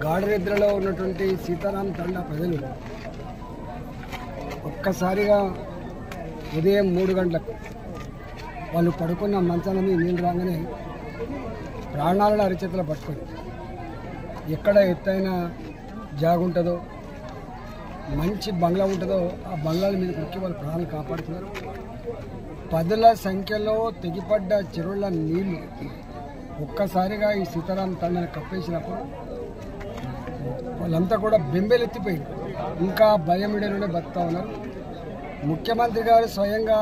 గాఢ నిద్రలో ఉన్నటువంటి సీతారాం తండా ప్రజలు ఒక్కసారిగా ఉదయం 3 గంటలకు వాళ్ళు పడుకున్న మంచాల మీద నీళ్ళు రాగానే ప్రాణాలను అరిచేతులు పట్టుకొని ఎక్కడ ఎత్తైన జాగుంటుందో మంచి బంగ్లా ఉంటుందో ఆ బంగ్లాల మీద కొక్కి వాళ్ళు ప్రాణాలు కాపాడుతున్నారు. పదుల సంఖ్యలో తెగిపడ్డ చెరువుల నీళ్లు ఒక్కసారిగా ఈ సీతారాం తండాన్ని కప్పేసినప్పుడు వాళ్ళంతా కూడా బెంబేలెత్తిపోయింది. ఇంకా భయం ఇడలోనే బతుకుతా ఉన్నారు. ముఖ్యమంత్రి గారు స్వయంగా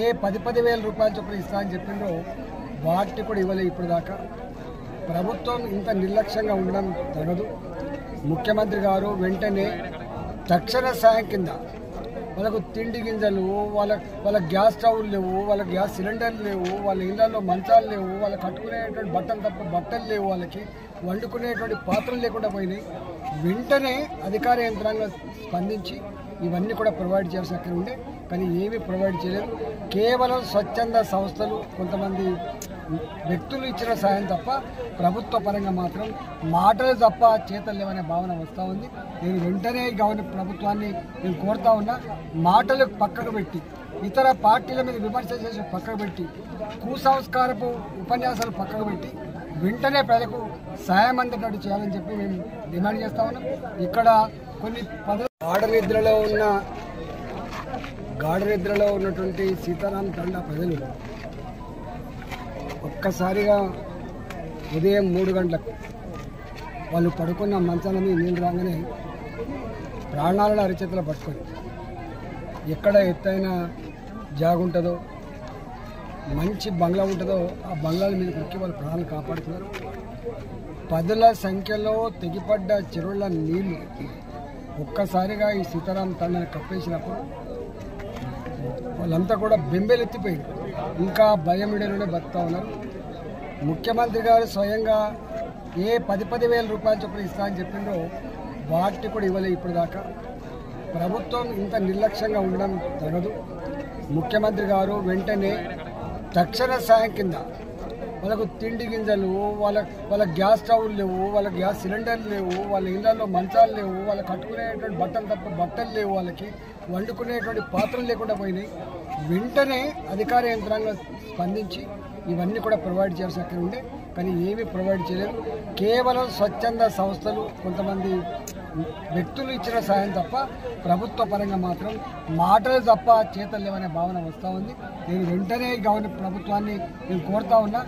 ఏ 10,000 రూపాయల చొప్పున ఇస్తా అని చెప్పిండ్రో వాటిని కూడా ఇవ్వలేదు ఇప్పుడు దాకా. ప్రభుత్వం ఇంత నిర్లక్ష్యంగా ఉండడం తగదు. ముఖ్యమంత్రి గారు వెంటనే తక్షణ సాయం కింద వాళ్ళకు తిండి గింజలు, వాళ్ళ గ్యాస్ స్టవ్లు లేవు, వాళ్ళ గ్యాస్ సిలిండర్లు లేవు, వాళ్ళ ఇళ్లలో మంచాలు లేవు, వాళ్ళు కట్టుకునేటువంటి బట్టలు తప్ప బట్టలు లేవు, వాళ్ళకి వండుకునేటువంటి పాత్రలు లేకుండా పోయినాయి. వెంటనే అధికార యంత్రాంగం స్పందించి ఇవన్నీ కూడా ప్రొవైడ్ చేయాల్సి అక్కడ ఉండే, కానీ ఏమీ ప్రొవైడ్ చేయలేదు. కేవలం స్వచ్ఛంద సంస్థలు కొంతమంది వ్యక్తులు ఇచ్చిన సాయం తప్ప ప్రభుత్వ పరంగా మాత్రం మాటలు తప్ప చేతలు లేవనే భావన వస్తూ ఉంది. నేను వెంటనే ప్రభుత్వాన్ని నేను కోరుతా ఉన్నా, మాటలు పక్కకు పెట్టి ఇతర పార్టీల మీద విమర్శ చేసి పక్కకు పెట్టి కుసంస్కారపు ఉపన్యాసాలు పక్కకు పెట్టి వెంటనే ప్రజలకు సాయం అందేటట్టు చేయాలని చెప్పి మేము డిమాండ్ చేస్తా ఉన్నాం. ఇక్కడ కొన్ని గాఢ నిద్రలో ఉన్నటువంటి సీతారాం తండా ప్రజలు ఒక్కసారిగా ఉదయం 3 గంటలకు వాళ్ళు పడుకున్న మంచాల మీద నీళ్ళు రాగానే ప్రాణాలను అరిచేతులు పట్టుకొని ఎక్కడ ఎత్తైన జాగుంటుందో మంచి బంగ్లా ఉంటుందో ఆ బంగ్లాల మీద కొక్కి వాళ్ళు ప్రాణాలు కాపాడుతున్నారు. పదుల సంఖ్యలో తెగిపడ్డ చెరువుల నీళ్లు ఒక్కసారిగా ఈ సీతారాం తండాన్ని కప్పేసినప్పుడు వాళ్ళంతా కూడా బెంబేలెత్తిపోయింది. ఇంకా భయం ఇడలోనే బతుకుతా ఉన్నారు. ముఖ్యమంత్రి గారు స్వయంగా ఏ 10,000 రూపాయల చొప్పున ఇస్తా అని చెప్పిండ్రో వాటిని కూడా ఇవ్వలేదు ఇప్పుడు దాకా. ప్రభుత్వం ఇంత నిర్లక్ష్యంగా ఉండడం తగదు. ముఖ్యమంత్రి గారు వెంటనే తక్షణ సాయం కింద వాళ్ళకు తిండి గింజలు, వాళ్ళ గ్యాస్ స్టవ్లు లేవు, వాళ్ళ గ్యాస్ సిలిండర్లు లేవు, వాళ్ళ ఇళ్లలో మంచాలు లేవు, వాళ్ళు కట్టుకునేటువంటి బట్టలు తప్ప బట్టలు లేవు, వాళ్ళకి వండుకునేటువంటి పాత్రలు లేకుండా పోయినాయి. వెంటనే అధికార యంత్రాంగం స్పందించి ఇవన్నీ కూడా ప్రొవైడ్ చేయాల్సి అక్కడ ఉండే, కానీ ఏమీ ప్రొవైడ్ చేయలేదు. కేవలం స్వచ్ఛంద సంస్థలు కొంతమంది వ్యక్తులు ఇచ్చిన సాయం తప్ప ప్రభుత్వ పరంగా మాత్రం మాటలు తప్ప చేతలు లేవనే భావన వస్తూ ఉంది. నేను వెంటనే ప్రభుత్వాన్ని నేను కోరుతా ఉన్నా,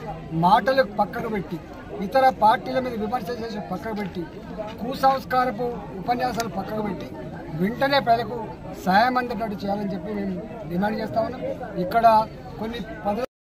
మాటలు పక్కకు పెట్టి ఇతర పార్టీల మీద విమర్శ చేసి పక్కకు పెట్టి కుసంస్కారపు ఉపన్యాసాలు పక్కకు పెట్టి వెంటనే ప్రజలకు సాయం అందేటట్టు చేయాలని చెప్పి మేము డిమాండ్ చేస్తా ఉన్నాం. ఇక్కడ కొన్ని